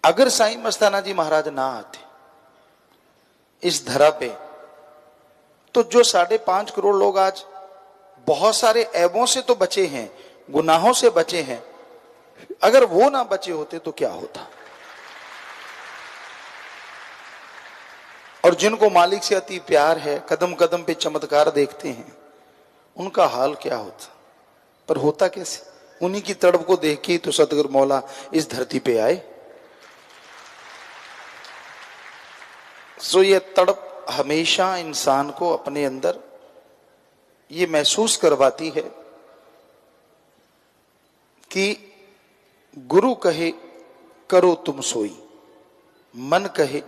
अगर साईं मस्ताना जी महाराज ना आते इस धरा पे, तो जो 5.5 करोड़ लोग आज बहुत सारे ऐबों से तो बचे हैं, गुनाहों से बचे हैं, अगर वो ना बचे होते तो क्या होता। और जिनको मालिक से अति प्यार है, कदम कदम पे चमत्कार देखते हैं, उनका हाल क्या होता। पर होता कैसे, उन्हीं की तड़प को देख के तो सतगुरु मौला इस धरती पे आए। सो ये तड़प हमेशा इंसान को अपने अंदर ये महसूस करवाती है कि गुरु कहे करो तुम सोई, मन कहे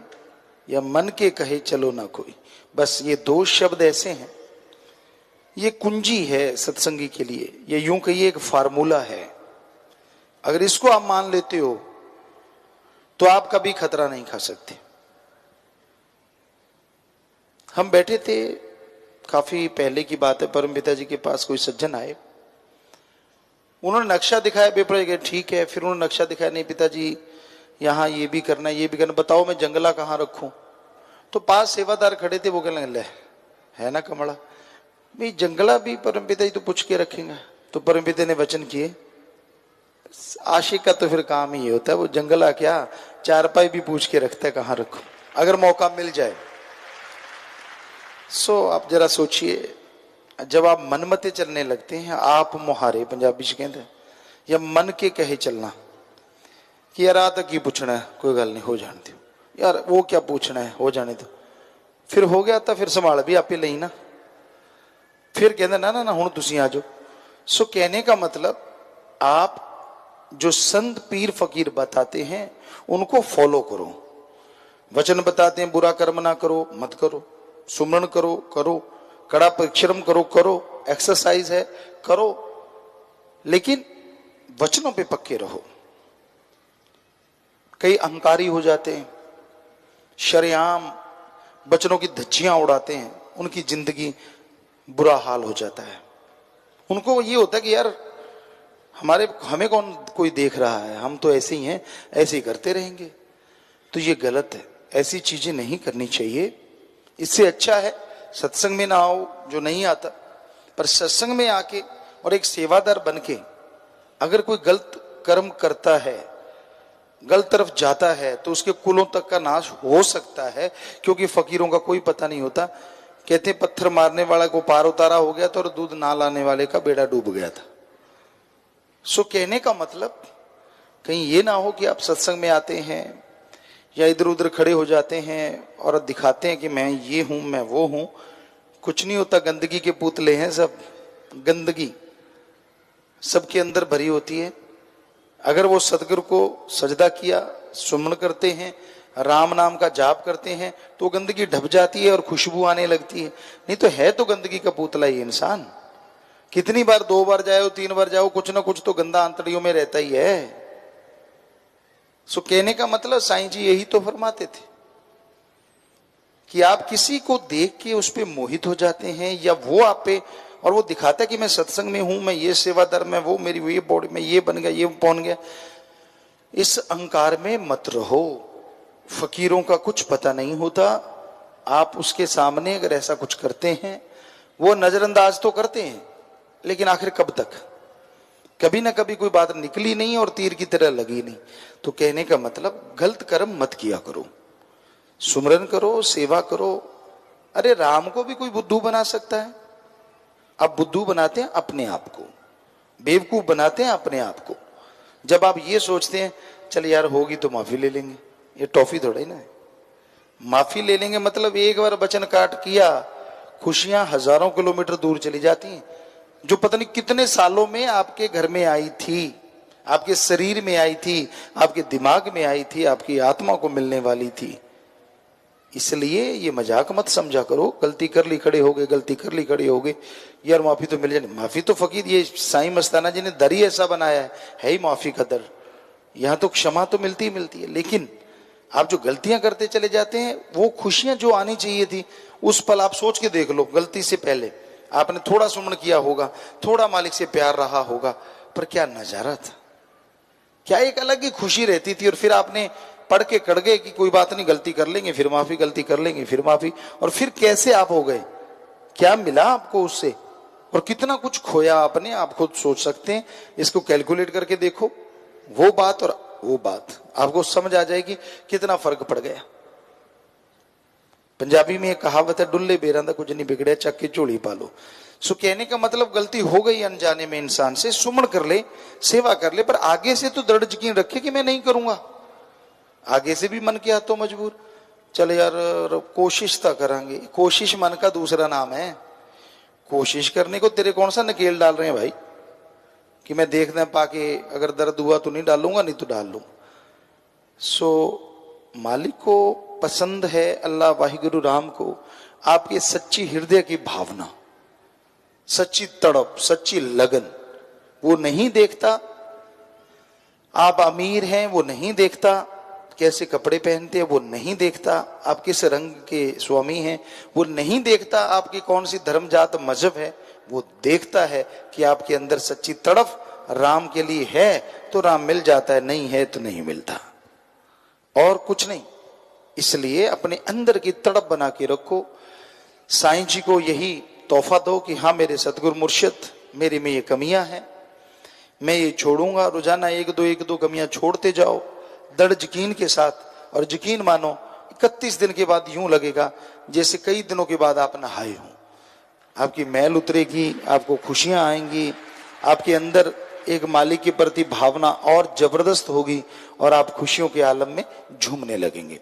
या मन के कहे चलो ना कोई। बस ये 2 शब्द ऐसे हैं, ये कुंजी है सत्संगी के लिए। ये यूं कहिए एक फार्मूला है, अगर इसको आप मान लेते हो तो आप कभी खतरा नहीं खा सकते। हम बैठे थे, काफी पहले की बात है, परम पिता जी के पास कोई सज्जन आए, उन्होंने नक्शा दिखाया पेपर के, ठीक है। फिर उन्होंने नक्शा दिखाया, नहीं पिताजी यहाँ ये भी करना ये भी करना, बताओ मैं जंगला कहाँ रखूं। तो पास सेवादार खड़े थे, वो कहने लगे है ना कमला, भाई जंगला भी परम पिता जी तो पूछ के रखेंगे। तो परम पिता ने वचन किए, आशिक का तो फिर काम ही होता है, वो जंगला क्या चारपाई भी पूछ के रखता है कहाँ रखूं, अगर मौका मिल जाए। सो आप जरा सोचिए, जब आप मनमते चलने लगते हैं, आप मुहारे पंजाबी से कहते हैं, या मन के कहे चलना कि यार आ तक की पूछना है, कोई गल नहीं हो जाने दो, यार वो क्या पूछना है हो जाने दो, फिर हो गया तो फिर संभाल भी आपे नहीं ना, फिर कहते ना ना ना हुण तुसीं आ जाओ। सो कहने का मतलब, आप जो संत पीर फकीर बताते हैं उनको फॉलो करो। वचन बताते हैं बुरा कर्म ना करो, मत करो, सुमरण करो करो, कड़ा परिश्रम करो करो, एक्सरसाइज है करो, लेकिन वचनों पे पक्के रहो। कई अहंकारी हो जाते हैं, शरेआम वचनों की धज्जियां उड़ाते हैं, उनकी जिंदगी बुरा हाल हो जाता है। उनको ये होता है कि यार हमें कौन कोई देख रहा है, हम तो ऐसे ही हैं, ऐसे ही करते रहेंगे। तो ये गलत है, ऐसी चीजें नहीं करनी चाहिए। इससे अच्छा है सत्संग में ना आओ, जो नहीं आता, पर सत्संग में आके और एक सेवादार बन के अगर कोई गलत कर्म करता है, गलत तरफ जाता है, तो उसके कुलों तक का नाश हो सकता है, क्योंकि फकीरों का कोई पता नहीं होता। कहते पत्थर मारने वाला को पार उतारा हो गया था और दूध ना लाने वाले का बेड़ा डूब गया था। सो कहने का मतलब, कहीं ये ना हो कि आप सत्संग में आते हैं या इधर उधर खड़े हो जाते हैं और दिखाते हैं कि मैं ये हूं मैं वो हूं। कुछ नहीं होता, गंदगी के पुतले हैं सब, गंदगी सबके अंदर भरी होती है। अगर वो सतगुरु को सजदा किया, सुमन करते हैं, राम नाम का जाप करते हैं, तो गंदगी ढप जाती है और खुशबू आने लगती है। नहीं तो है तो गंदगी का पुतला ही इंसान। कितनी बार 2 बार जाओ 3 बार जाओ, कुछ ना कुछ तो गंदा आंतड़ियों में रहता ही है। सो कहने का मतलब साईं जी यही तो फरमाते थे कि आप किसी को देख के उस पे मोहित हो जाते हैं, या वो आप पे, और वो दिखाता है कि मैं सत्संग में हूं, मैं ये सेवादार, मैं वो, मेरी ये बॉडी में ये बन गया, ये पहुंच गया। इस अहंकार में मत रहो। फकीरों का कुछ पता नहीं होता। आप उसके सामने अगर ऐसा कुछ करते हैं, वो नजरअंदाज तो करते हैं, लेकिन आखिर कब तक, कभी ना कभी कोई बात निकली नहीं और तीर की तरह लगी नहीं। तो कहने का मतलब, गलत कर्म मत किया करो, सुमरन करो, सेवा करो। अरे राम को भी कोई बुद्धू बना सकता है। आप बुद्धू बनाते हैं अपने आप को, बेवकूफ बनाते हैं अपने आप को। जब आप ये सोचते हैं चल यार होगी तो माफी ले लेंगे, ये टॉफी थोड़ा ही ना है। माफी ले लेंगे मतलब एक बार वचन काट किया, खुशियां हजारों किलोमीटर दूर चली जाती हैं, जो पता नहीं कितने सालों में आपके घर में आई थी, आपके शरीर में आई थी, आपके दिमाग में आई थी, आपकी आत्मा को मिलने वाली थी। इसलिए ये मजाक मत समझा करो। गलती कर ली खड़े हो गए, गलती कर ली खड़े हो गए, यार माफी तो मिल जाए। माफी तो फकीर, ये साईं मस्ताना जी ने दर ही ऐसा बनाया है ही माफी का दर। यहां तो क्षमा तो मिलती ही मिलती है, लेकिन आप जो गलतियां करते चले जाते हैं, वो खुशियां जो आनी चाहिए थी, उस पल आप सोच के देख लो, गलती से पहले आपने थोड़ा सुमन किया होगा, थोड़ा मालिक से प्यार रहा होगा, पर क्या नजारा था, क्या एक अलग ही खुशी रहती थी। और फिर आपने पढ़ के कट गए कि कोई बात नहीं, गलती कर लेंगे फिर माफी, गलती कर लेंगे फिर माफी, और फिर कैसे आप हो गए, क्या मिला आपको उससे, और कितना कुछ खोया आपने, आप खुद सोच सकते हैं। इसको कैलकुलेट करके देखो, वो बात और वो बात, आपको समझ आ जाएगी कितना फर्क पड़ गया। पंजाबी में एक कहावत है, डुल्ले बेरांदा कुछ नहीं बिगड़े, चक के झोली पालो। सो कहने का मतलब गलती हो गई अनजाने में इंसान से, सुमन कर ले, सेवा कर ले, पर आगे से तो दृढ़ यकीन रखे कि मैं नहीं करूंगा। आगे से भी मन किया तो मजबूर, चल यार कोशिश तो करांगे। कोशिश मन का दूसरा नाम है। कोशिश करने को तेरे कौन सा नकेल डाल रहे हैं भाई कि मैं देखना पाके अगर दर्द हुआ तो नहीं डालूंगा, नहीं तो डाल लूं। सो मालिक को पसंद है, अल्लाह वाहिगुरु राम को, आपके सच्ची हृदय की भावना, सच्ची तड़प, सच्ची लगन। वो नहीं देखता आप अमीर हैं, वो नहीं देखता कैसे कपड़े पहनते हैं, वो नहीं देखता आप किस रंग के स्वामी हैं, वो नहीं देखता आपकी कौन सी धर्म जात मजहब है, वो देखता है कि आपके अंदर सच्ची तड़प राम के लिए है तो राम मिल जाता है, नहीं है तो नहीं मिलता, और कुछ नहीं। इसलिए अपने अंदर की तड़प बना के रखो। साईं जी को यही तोहफा दो कि हाँ मेरे सतगुरु मुर्शिद, मेरे में ये कमियां हैं, मैं ये छोड़ूंगा। रोजाना एक दो कमियां छोड़ते जाओ दृढ़ यकीन के साथ, और यकीन मानो 31 दिन के बाद यूं लगेगा जैसे कई दिनों के बाद आप नहाए हो। आपकी मैल उतरेगी, आपको खुशियां आएंगी, आपके अंदर एक मालिक के प्रति भावना और जबरदस्त होगी, और आप खुशियों के आलम में झूमने लगेंगे।